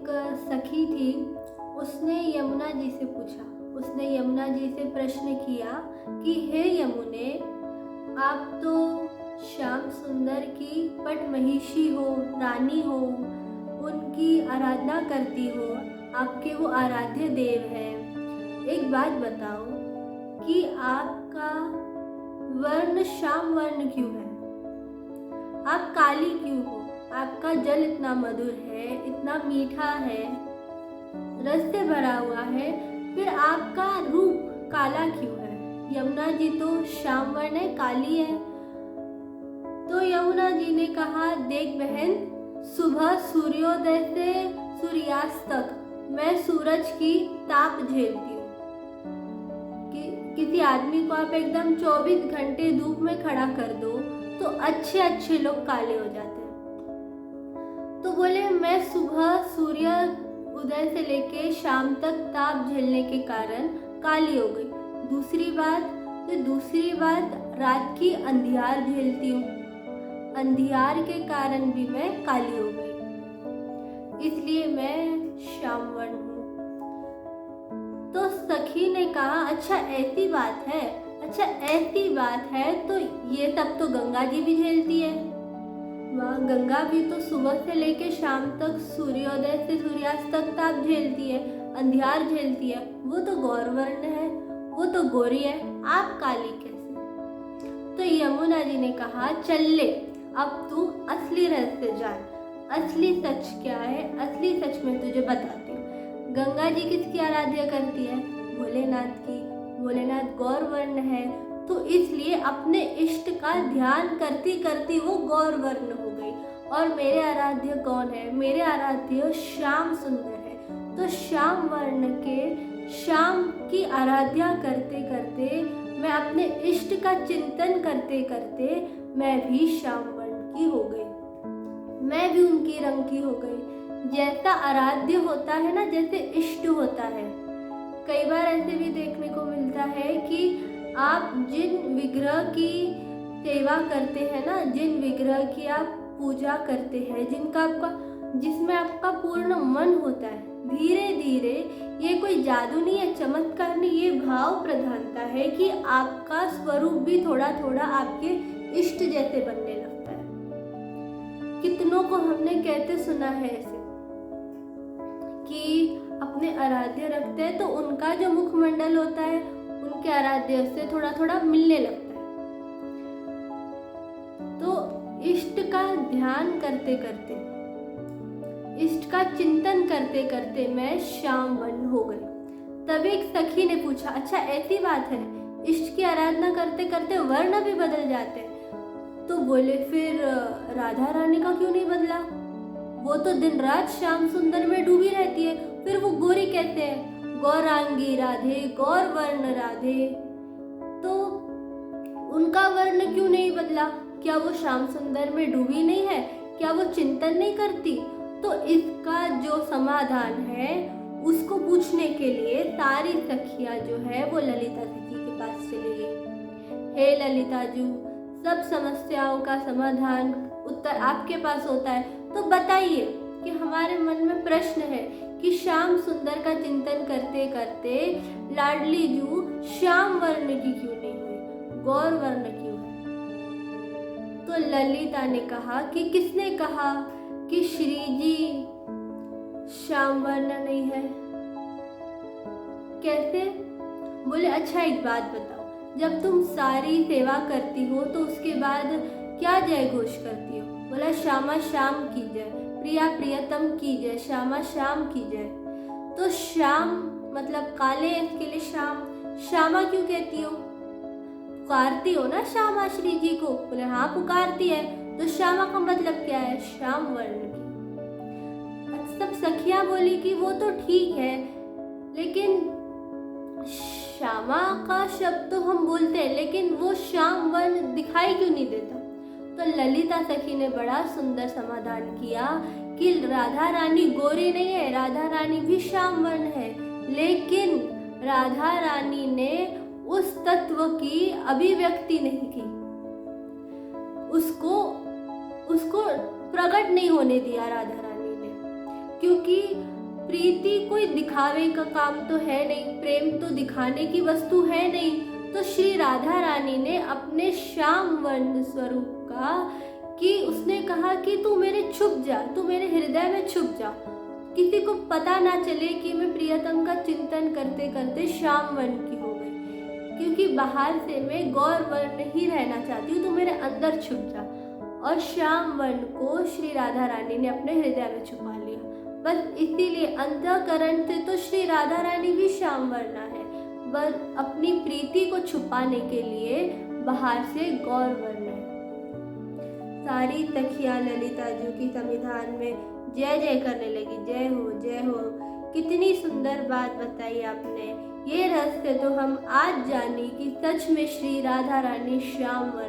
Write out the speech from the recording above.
सखी थी, उसने यमुना जी से पूछा, उसने यमुना जी से प्रश्न किया कि हे यमुने, आप तो श्याम सुंदर की पटमहिषी हो, रानी हो, उनकी आराधना करती हो, आपके वो आराध्य देव हैं। एक बात बताओ कि आपका वर्ण श्याम वर्ण क्यों है? आप काली क्यों हो? आपका जल इतना मधुर है, इतना मीठा है, रस से भरा हुआ है, फिर आपका रूप काला क्यों है? यमुना जी तो श्याम वर्ण है, काली है। तो यमुना जी ने कहा, देख बहन, सुबह सूर्योदय से सूर्यास्त तक मैं सूरज की ताप झेलती हूँ। किसी आदमी को आप एकदम 24 घंटे धूप में खड़ा कर दो तो अच्छे अच्छे लोग काले हो जाते हैं। तो बोले, मैं सुबह सूर्य उदय से लेके शाम तक ताप झेलने के कारण काली हो गई। दूसरी बात रात की अंधियार झेलती हूँ, अंधियार के कारण भी मैं काली हो गई, इसलिए मैं श्याम वर्ण हूँ। तो सखी ने कहा, अच्छा ऐसी बात है तो ये सब तो गंगा जी भी झेलती है। वहाँ गंगा भी तो सुबह से लेके शाम तक सूर्योदय से सूर्यास्त तक ताप झेलती है, अंधियार झेलती है। वो तो गौरवर्ण है, वो तो गोरी है, आप काली कैसे? तो यमुना जी ने कहा, चल ले, अब तू असली रहस्य जान। असली सच क्या है? असली सच मैं तुझे बताती हूँ। गंगा जी किसकी आराध्या करती है? भोलेनाथ की। भोलेनाथ गौरवर्ण है, तो इसलिए अपने इष्ट का ध्यान करती करती वो गौरवर्ण हो गई। और मेरे आराध्य कौन है? मेरे आराध्य श्याम सुंदर है। तो श्याम वर्ण के श्याम की आराध्या करते करते, मैं अपने इष्ट का चिंतन करते करते मैं भी श्याम वर्ण की हो गई, मैं भी उनकी रंग की हो गई। जैसा आराध्य होता है ना, जैसे इष्ट होता है। कई बार ऐसे भी देखने को मिलता है कि आप जिन विग्रह की सेवा करते हैं ना, जिन विग्रह की आप पूजा करते हैं, जिसमें आपका पूर्ण मन होता है, धीरे धीरे, ये कोई जादू नहीं है, चमत्कार नहीं, ये भाव प्रधानता है कि आपका स्वरूप भी थोड़ा थोड़ा आपके इष्ट जैसे बनने लगता है। कितनों को हमने कहते सुना है ऐसे कि अपने आराध्य रखते हैं तो उनका जो मुखमंडल होता है उनके आराध्य से थोड़ा थोड़ा मिलने लगता है। तो इष्ट का ध्यान करते करते, इष्ट का चिंतन करते करते मैं श्याम वर्ण हो गई। तब एक सखी ने पूछा, अच्छा ऐसी बात है, इष्ट की आराधना करते करते वर्ण भी बदल जाते हैं? तो बोले, फिर राधा रानी का क्यों नहीं बदला? वो तो दिन रात श्याम सुंदर में डूबी रहती है, फिर वो गोरी कैसे है? गौरांगी राधे, गौर वर्ण राधे। तो उनका वर्ण क्यों नहीं बदला? क्या वो श्याम सुंदर में डूबी नहीं है? क्या वो चिंतन नहीं करती? तो इसका जो समाधान है उसको पूछने के लिए सारी सखियां जो है वो ललिता सखी के पास चली गई। हे ललिता जी, सब समस्याओं का समाधान, उत्तर आपके पास होता है, तो बताइए कि हमारे मन में प्रश्न है कि श्याम सुंदर का चिंतन करते करते लाडली जू श्याम वर्ण की क्यों नहीं हुई, गौर वर्ण क्यों है? तो ललिता ने कहा कि किसने कहा कि श्री जी श्याम वर्ण नहीं है? कैसे? बोले, अच्छा एक बात बताओ, जब तुम सारी सेवा करती हो तो उसके बाद क्या जय घोष करती हो? बोला, श्यामा श्याम की जय, प्रिया प्रियतम की जय, श्यामा श्याम की जय। तो श्याम मतलब काले, इसके लिए श्याम, श्यामा क्यों कहती हो? पुकारती हो ना श्यामा श्री जी को? बोले, हाँ पुकारती है। तो श्यामा का मतलब क्या है? श्याम वर्ण की। सब सखियां बोली कि वो तो ठीक है, लेकिन श्यामा का शब्द तो हम बोलते हैं, लेकिन वो श्याम वर्ण दिखाई क्यों नहीं देता? तो ललिता सखी ने बड़ा सुंदर समाधान किया कि राधा रानी गोरी नहीं है, राधा रानी भी श्याम वर्ण है, लेकिन राधा रानी ने उस तत्व की अभिव्यक्ति नहीं की, उसको प्रकट नहीं होने दिया राधा रानी ने, क्योंकि प्रीति कोई दिखावे का काम तो है नहीं, प्रेम तो दिखाने की वस्तु है नहीं, तो श्री राधा रानी ने अपने श्याम वर्ण स्वरूप का कि उसने कहा कि तू मेरे छुप जा, तू मेरे हृदय में छुप जा, किसी को पता ना चले कि मैं प्रियतम का चिंतन करते करते श्याम वर्ण की हो गई, क्योंकि बाहर से मैं गौर वर्ण ही रहना चाहती हूँ, तू मेरे अंदर छुप जा। और श्याम वर्ण को श्री राधा रानी ने अपने हृदय में छुपा लिया। बस इसीलिए अंतःकरण से तो श्री राधा रानी भी श्याम वर्णा है, बस अपनी प्रीति को छुपाने के लिए बाहर से गौर वर्ण है। सारी सखियां ललिता जी की संविधान में जय जय करने लगी, जय हो जय हो। कितनी सुंदर बात बताई आपने। ये रहस्य तो हम आज जानी कि सच में श्री राधा रानी श्याम वर्ण